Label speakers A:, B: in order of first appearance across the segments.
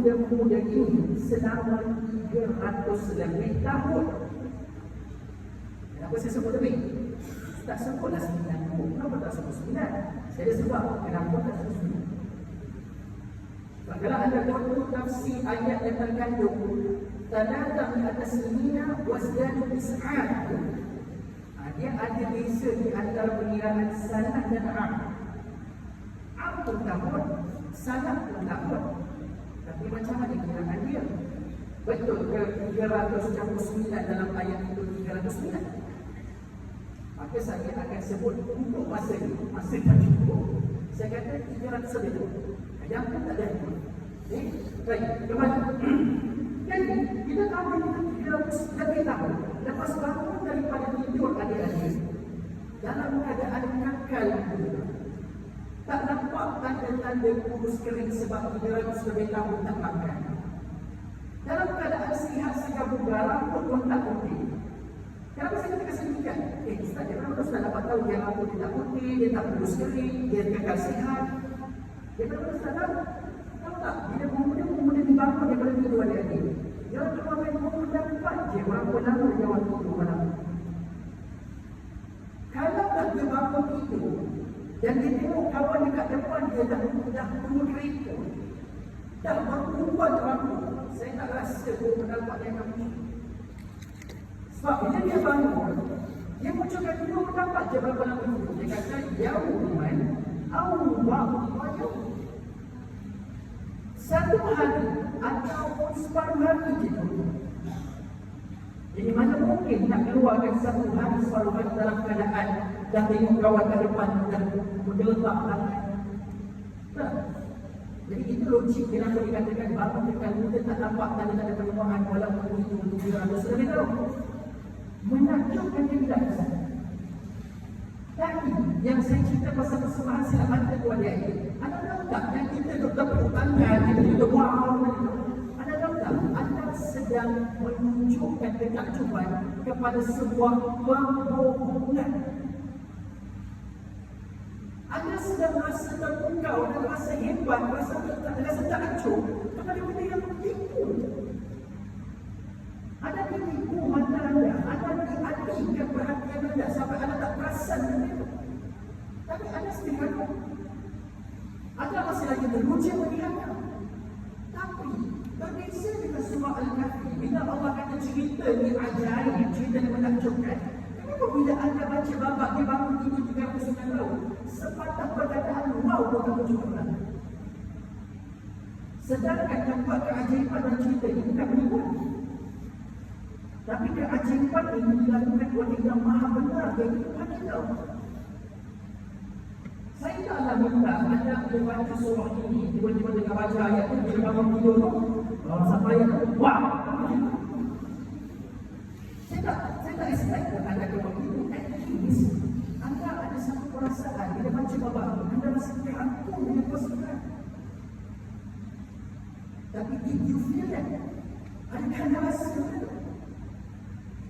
A: pemuda-pemuda ini selama 300 lebih tahun. Kenapa saya sebut lebih? Tak sebutlah 9. Kenapa tak sebut 9? Saya sebab kenapa tak sebut 9. Kalau anda tengok tafsir ayat yang terkandung Tanada min atas sinina wasdadu bis'ad, dia ada beza di antara pengiraan sanad dan am. Am pun tahun, sanad pun tahun. Tapi macam mana pengiraan dia? Betul ke 369 dalam ayat itu 309? Maka saya akan sebut untuk masa ini, masa tak cukup, saya kata 300 lebih. Yang pun tak ada. Baik, kembali. Jadi, kita tahu kita 300 lebih tahun. Lepas bangun daripada tidur adik-adik, dalam keadaan kakal, tak nampak tanda-tanda kurus kering sebab 300 lebih tahun tak makan. Dalam keadaan sihat segar bugar, rambut pun tak putih. Kenapa saya katakan sedemikian? Ustaz, dia kenapa Ustaz dapat tahu dia rambut dia tak putih, dia tak kurus kering, dia kekal sihat? Dia kenapa Ustaz tahu? Tahu tak? Bila pemuda dibangun daripada tidur adik-adik, dia cuma main pukul 4 je, orang pun lama dia orang tidur malam. Kalau tak dia bangun tidur dan dia tengok kawan dekat depan dia dah tunggu kereta, dah berubah rambut, saya tak rasa dia mendapat yang kami. Sebab bila dia bangun, dia munculkan tidur mendapat je berapa lama tidur. Dia kata, yauman Allah wajah. Satu hari ataupun separuh hari je. Jadi mana mungkin nak keluarkan satu hari separuh hari dalam keadaan dah tengok kawan kat depan dan bergeletak tangan. Tak. Jadi itu logik kenapa dikatakan bangun dekat kita tak nampak tanda-tanda perubahan walaupun itu 300 lebih tahun. Menakjubkan dia tidak bisa. Tapi yang saya cerita pasal persembahan silap anda tu adik-adik, anda tahu tak yang kita bertepuk tangan, kita wow, anda tahu tak anda sedang menunjukkan ketakjuban kepada sebuah pembohongan. Anda sedang rasa terpukau dan rasa hebat, rasa takjub kepada benda yang tipu. Anda ditipu mata anda, anda dialihkan perhatian anda sampai anda tak perasan benda itu. Tapi anda sendiri anda masih lagi teruja melihatnya. Tapi berbeza dengan surah Al-Kahfi, bila Allah kata cerita ni ajaib, cerita yang menakjubkan, kenapa bila anda baca babak dia bangun tidur 309 tahun, sepatah perkataan wow pun kamu cukup. Sedangkan tempat keajaiban dan cerita ini bukan menimbul. Tapi keajaiban ini dilakukan oleh yang maha benar, iaitu Tuhan kita. Saya taklah minta anda boleh baca surah ini, tiba-tiba tengah baca ayat itu, bila bangun tidur tu, sampai ayat itu, wah! Saya tak expect anda keluar itu. At least, anda ada satu perasaan, bila baca babak itu, anda rasa terangkum dengan perasaan. Tapi did you feel that? Adakah anda rasa itu?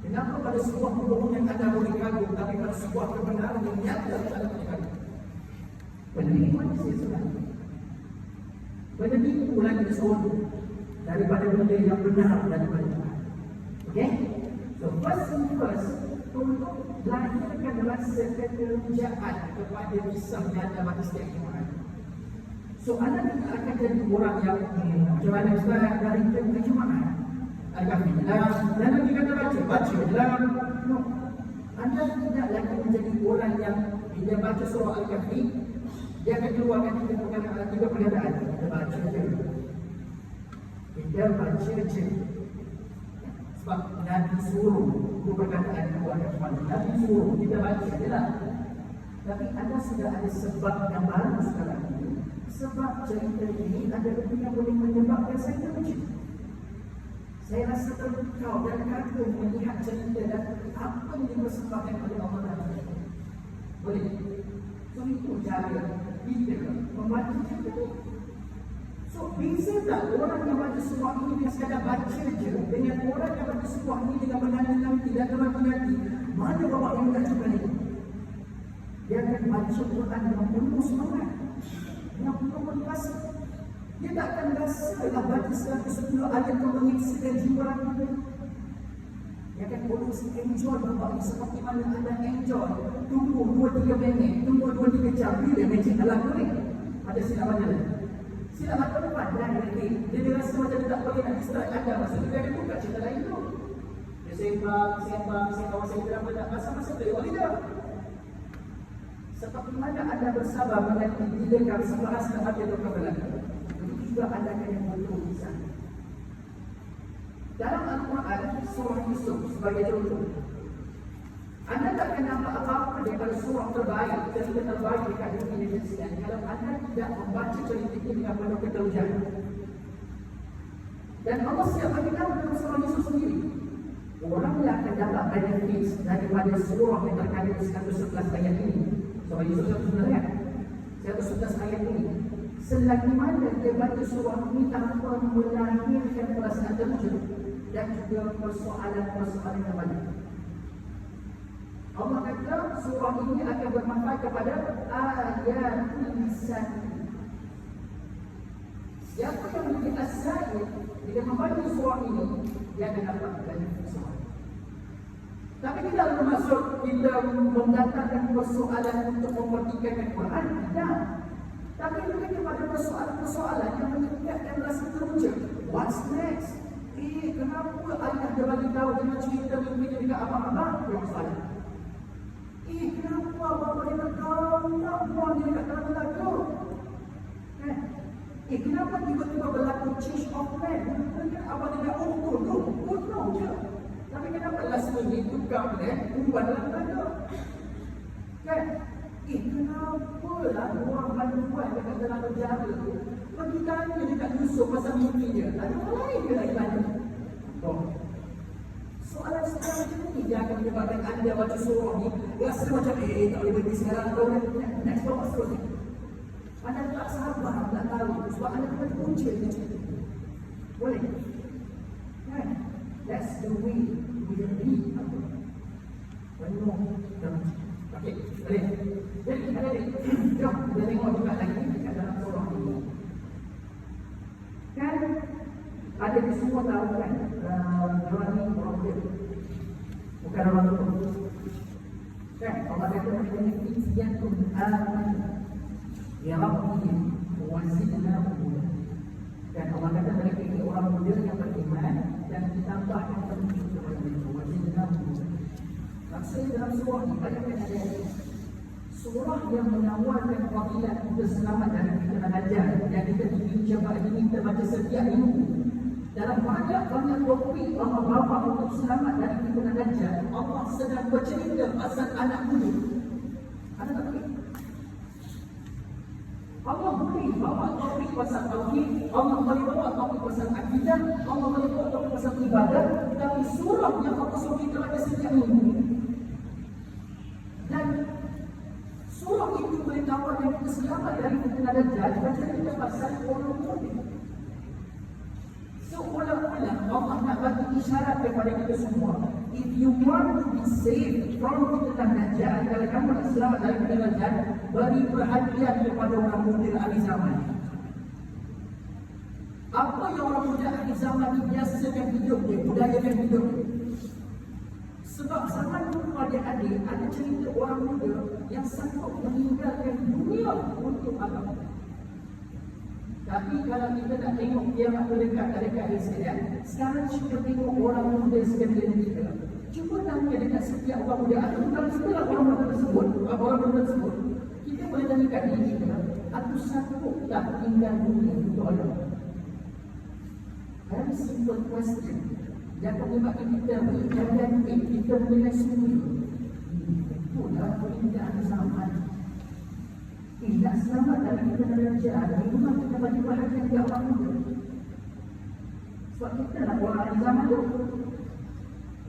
A: Kenapa pada sebuah kebohongan anda boleh kagum, tapi pada sebuah kebenaran yang nyata anda boleh kagum? Benda ini manusia sebenarnya. Benda itu lagi sesuatu daripada benda yang benar daripada Tuhan. Okay? So first and first, untuk lahirkan rasa keterujaan kepada kisah yang anda baca setiap Jumaat. So anda tidak akan jadi orang yang macam mana Ustaz dari ke Jumaat. Al-Kahfi dan nanti kata baca dalam no. Anda tidak lagi menjadi orang yang bila baca surah Al-Kahfi dia akan keluarkan tiga perkataan. Kita baca je. Sebab Nabi suruh itu perkataan keluarkan cuma Nabi suruh kita baca je lah. Tapi anda sudah ada sebab yang baru sekarang ini. Sebab cerita ini ada benda yang boleh menyebabkan saya terbaca. Saya rasa terpukau dan kagum melihat cerita dan apa yang dipersembahkan oleh Allah Taala. Boleh? So itu cara kita membaca cerita itu. So beza tak orang yang baca surah ini dengan sekadar baca je dengan orang yang baca surah ini dengan menanti dan terhati-hati. Mana babak yang menakjubkan itu? Dia akan baca Quran dengan penuh semangat, dengan penuh motivasi. Dia tak akan rasa nak baca 110 ayat yang mengisahkan jiwa kita. Dia akan always enjoy berbagi seperti mana anda enjoy. Tunggu 2-3 minit, tunggu 2-3 jam. Bila magic alam tu ni? Ada silap mana? Silap mata depan dan nanti. Dia rasa macam dia tak boleh nak distract anda. Masa dia ada buka cerita lain tu. Dia sembang, saya berapa tak masa-masa tu. Oh tidak. Seperti mana anda bersabar menanti didengar sebahas dan hati itu kembali. Begitu juga anda akan yang betul di sana. Dalam Al-Quran, surah Yusuf sebagai contoh. Anda tak akan nampak apa-apa daripada surah terbaik, cerita terbaik dekat dunia ini sekalian. Kalau anda tidak membaca cerita ini dengan penuh keterujan. Dan Allah siap bagi tahu dalam surah Yusuf sendiri. Orang yang akan dapat benefit daripada surah yang terkandung 111 ayat ini. Surah Yusuf sebenarnya 111 ayat ini. Selagi mana dia baca surah ini tanpa melahirkan perasaan terwujud dan juga persoalan-persoalan yang banyak. Allah kata surah ini akan bermanfaat kepada ayatul lisan. Siapa yang menjadi asal jika membaca surah ini, dia akan dapat benefit surah. Tapi tidak bermaksud kita mendatangkan persoalan untuk mempertikaikan Quran. Tidak. Tapi lebih kepada persoalan-persoalan yang meningkatkan rasa terwujud. What's next? Kenapa ayah dia bagi tahu dengan cerita mimpi dia dekat abang-abang? Yang salah. Kenapa bapa dia nak buang dia dekat dalam lagu? Kenapa tiba-tiba berlaku change of plan? Mungkin abang dia nak no je. Tapi kenapa last minute tukar plan, ubah dalam lagu? Kenapa lah orang bantuan dekat dalam penjara tu pergi tanya dekat Yusuf pasal mimpi dia? Ada orang lain ke lagi tanya? Soalan-soalan macam ni dia akan menyebabkan anda baca surah ni rasa macam tak boleh berhenti sekarang atau next bawa seterusnya. Anda tak sabar nak tahu sebab anda kena punca dengan cerita. Boleh? That's the way we read. Penuh dan okey, boleh. Jadi kita jom kita tengok juga lagi dekat dalam surah ini. Kan ada di semua tahu kan orang ni orang dia bukan orang tu kan Allah kata ini fityatun amanu ya rabbihim wa zidnahum dan Allah kata mereka ini orang muda yang beriman dan ditambahkan petunjuk kepada mereka wa zidnahum. Maksudnya dalam surah ini bayangkan ada surah yang menawarkan fadilat kita selamat dari fitnah dajjal yang kita diucapkan ini kita baca setiap minggu. Dalam banyak topik Allah bapa untuk selamat dari fitnah dajjal, Allah sedang bercerita pasal anak muda. Ada tak boleh? Allah boleh bawa topik pasal tauhid, Allah boleh bawa topik pasal akidah, Allah boleh bawa topik pasal ibadah, tapi surah yang Allah suruh kita baca setiap minggu. Dan surah itu boleh tawarkan kita selamat dari fitnah dajjal, baca kita pasal orang muda. Seolah-olah Allah nak bagi isyarat kepada kita semua. If you want to be saved from fitnah dajjal, kalau kamu nak selamat dari fitnah dajjal, beri perhatian kepada orang muda akhir zaman. Apa yang orang muda akhir zaman ini biasakan hidup dia, budayakan hidup dia. Sebab zaman dulu adik-adik ada cerita orang muda yang sanggup meninggalkan dunia untuk agama. Tapi kalau kita nak tengok kiamat dekat ini sekalian, sekarang cuba tengok orang muda sekalian kita. Cuba tanya dekat setiap orang muda atau bukan setiap orang muda tersebut, kita boleh tanyakan diri kita, aku sanggup tak tinggal dunia untuk Allah? Very simple question. Yang menyebabkan kita beribadat, kita menilai sendiri. Itulah perintah zaman. Nak selamat dari kita dajjal, memang kita bagi perhatian kepada orang muda. Sebab kita lah orang di zaman tu.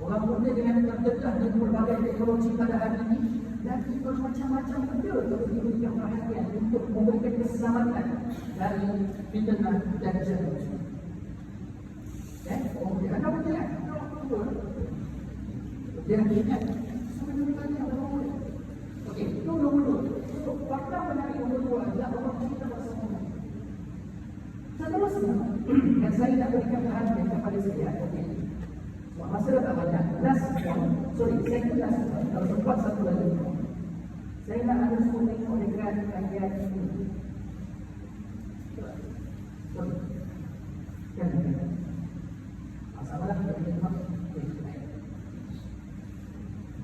A: Orang muda dengan terdedah dengan berbagai teknologi pada hari ini, dan kita macam-macam benda untuk diberikan perhatian untuk memberikan keselamatan dari fitnah dajjal. Oh, dia ada betul kan? Dia ingat. Sebenarnya tanya orang muda. Okey, itu dulu. Fakta menarik nombor 2 adalah orang cerita pasal Quran. yang saya nak berikan perhatian kepada sekalian. Okey. Masa dah tak banyak. Last point. Sorry, second last point. Kalau sempat satu lagi. Saya nak anda semua tengok dekat ayat ini. Sorry. Jangan. Masalah kita tengok.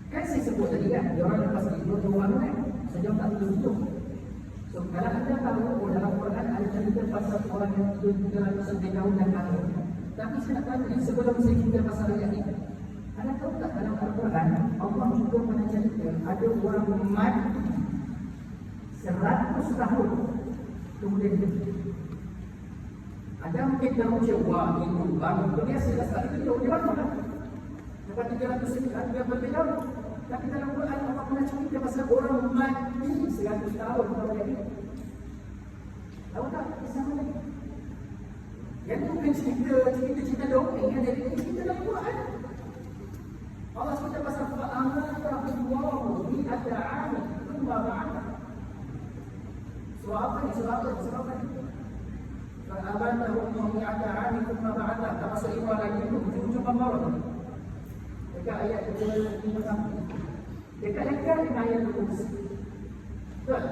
A: Kan saya sebut tadi kan, dia orang lepas itu orang kan, sejauh tak tutup. So kalau anda tahu dalam Quran ada cerita pasal orang yang hidup 300 tahun dan tahun. Tapi saya nak tanya, sebelum saya cerita pasal ayat ini, anda tahu tak dalam Al-Quran Allah juga pernah cerita ada orang mati 100 tahun kemudian hidup. Ada mungkin tahu cewa itu baru biasa sekali itu dia mana? Lepas 300 tahun. Tapi dalam Quran Allah pernah cerita pasal orang mati 100 tahun kemudian hidup. Tahu tak kisah mana? Yang itu bukan cerita dongeng yang dari cerita dalam Quran. Allah cerita pasal fa'amatahullahu mi'ata 'amin thumma ba'atha. Surah apa ni? Fa'amatahullahu mi'ata 'amin thumma ba'atha. Tak masuk iman lagi itu ujung-ujung Baqarah. Dekat ayat 25. Dekat-dekat dengan ayat 20. Kan?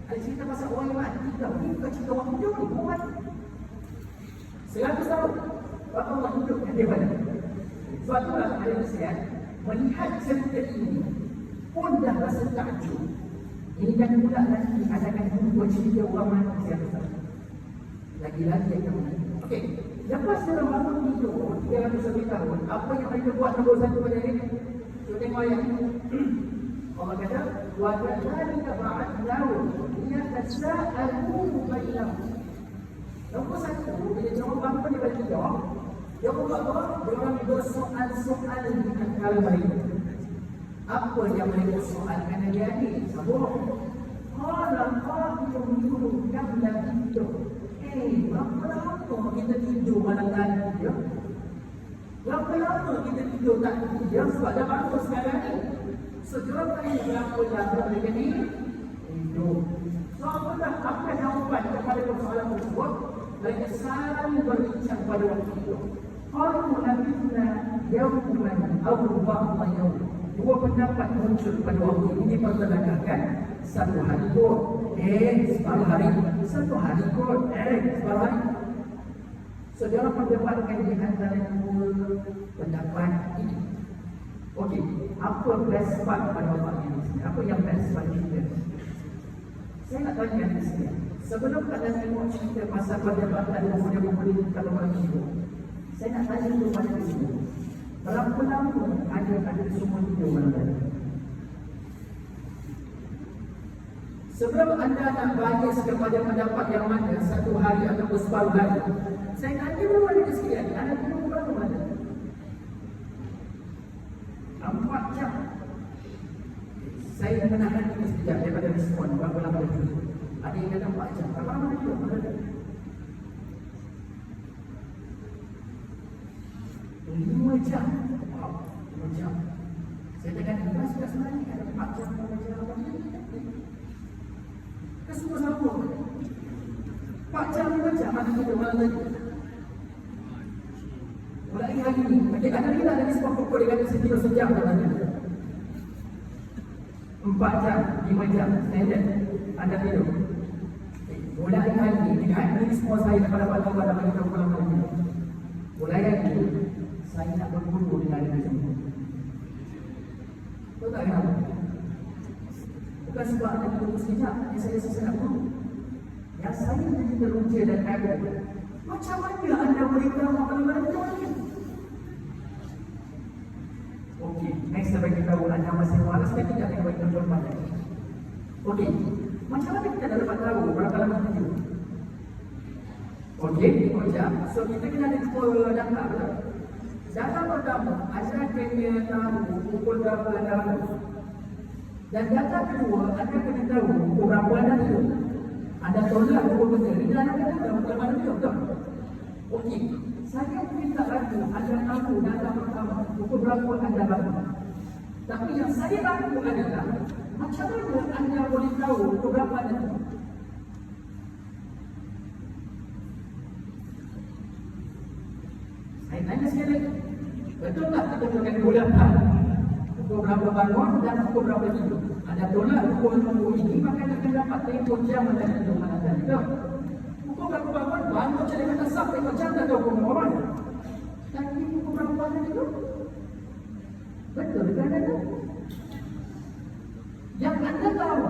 A: Ada cerita pasal orang yang mati. Ini bukan cerita orang hidup ni. Orang mati 100 tahun. Berapa orang hidup yang dia pada. Sebab itulah ada nasihat. Melihat cerita ini pun dah rasa takjub. Ini kan pula nanti adakan dua cerita orang mati 100 tahun. Lagi-lagi yang mati. Okey. Lepas dalam bangun tidur 300 tahun, apa yang mereka buat nombor satu pada hari ini? Kita tengok ayat ini. Allah kata, wa kadzalika ba'atnahu liyatasaa'alu bainahum. Nombor satu, bila orang bangun dia bagi jawab, dia buat apa? Dia orang bersoal-soal di antara mereka. Apa yang mereka soalkan hari ini? Sabur. Qala qatilun minhum kam labithum. Berapa lama kita tidur malam tadi? Berapa lama kita tidur tak tidur? Sebab dah bangun sekarang ni. Sejauh ini berapa lama mereka ni tidur? So apa jawapan kepada persoalan tersebut? Mereka saling berbincang pada waktu itu. Qalu labithna yawman aw ba'da yawm. Dua pendapat muncul pada waktu ini dipertentangkan. Satu hari kot, separuh hari. Satu hari kot, separuh hari. Saudara perdebatkan di antara dua pendapat ini. Okey, apa best part pada waktu ini? Apa yang best part kita? Saya nak tanya di sini. Sebelum anda tengok cerita pasal perdebatan pemuda-pemudi kalau orang hidup, saya nak tanya kepada ibu. Berapa lama ada semua hidup malam tadi? Sebelum anda nak bias kepada pendapat yang mana, satu hari atau separuh hari, saya tanya dulu ada sekalian, anda tengok berapa mana? 4 jam. Saya menahan ini sekejap daripada respon berapa lama itu. Ada yang kata 4 jam. Berapa lama itu? 5 jam. Wow, 5 jam. Saya tekan kelas sudah sebenarnya ada 4 jam, 5 jam, 8 jam. Kesemua sama. 4 jam, 5 jam mana kita malam tadi. Mulai hari ini, okay, anda kita ada respon pokok dia kata setiap sejam katanya. 4 jam, 5 jam, standard anda tidur. Mulai hari ini, dengan respon saya kepada pada kita pulang lagi. Mulai hari ini, saya nak berguru dengan diri semua. Tahu tak kenapa? Bukan sebab ada guru sekejap yang saya nak guru. Yang saya jadi teruja dan kagum. Macam mana anda beritahu apa-apa ni? Okey, next saya bagi tahu anda masih malas dan tidak akan bagi tahu pada. Okey, macam mana kita dapat tahu berapa lama tidur? Okey, 5 jam. So kita kena ada dua data, betul? Data pertama, anda kena tahu pukul berapa anda bangun. Dan data kedua, anda kena tahu pukul berapa anda tidur. Anda tolak pukul kerja, ini anda kena tahu pukul mana tidur, betul? Okey, saya minta ragu anda tahu data pertama pukul berapa anda bangun. Tapi yang saya ragu adalah macam mana anda boleh tahu pukul berapa anda tidur. Nanya sekali lagi. Betul tak kita berikan 28? Pukul berapa bangun dan pukul berapa tidur? Ada tolak pukul ini, maka akan dapat tempoh jam dan tidur mana tadi. Pukul berapa bangun, bangun jadi kata sah, tempoh jam dan 20 orang. Tapi pukul berapa bangun tidur? Betul kan ada? Yang anda tahu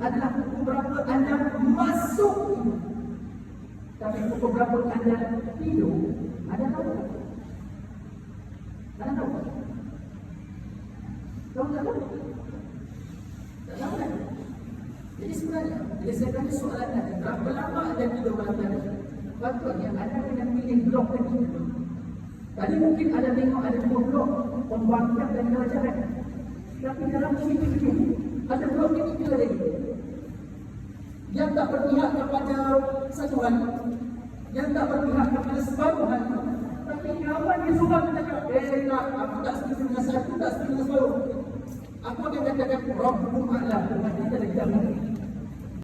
A: adalah pukul berapa anda masuk tidur. Tapi pukul berapa anda tidur, anda tahu tak? Anda tahu tak? Tahu tak tahu? Tak tahu kan? Jadi sebenarnya, bila saya tanya soalan tadi, berapa lama anda tidur malam tadi? Patutnya anda kena pilih blok lagi. Tadi mungkin anda tengok ada 2 blok, pembangkit dan kerajaan. Tapi dalam situ itu, ada blok ketiga lagi. Yang tak berpihak kepada satuan, yang tak berpihak kepada separuhan. Tapi kawan yang suka katakan, tak, aku tak setuju dengan satu, tak setuju dengan separuh. Aku akan katakan, Rabbukum a'lam, kita lagi tak mengerti.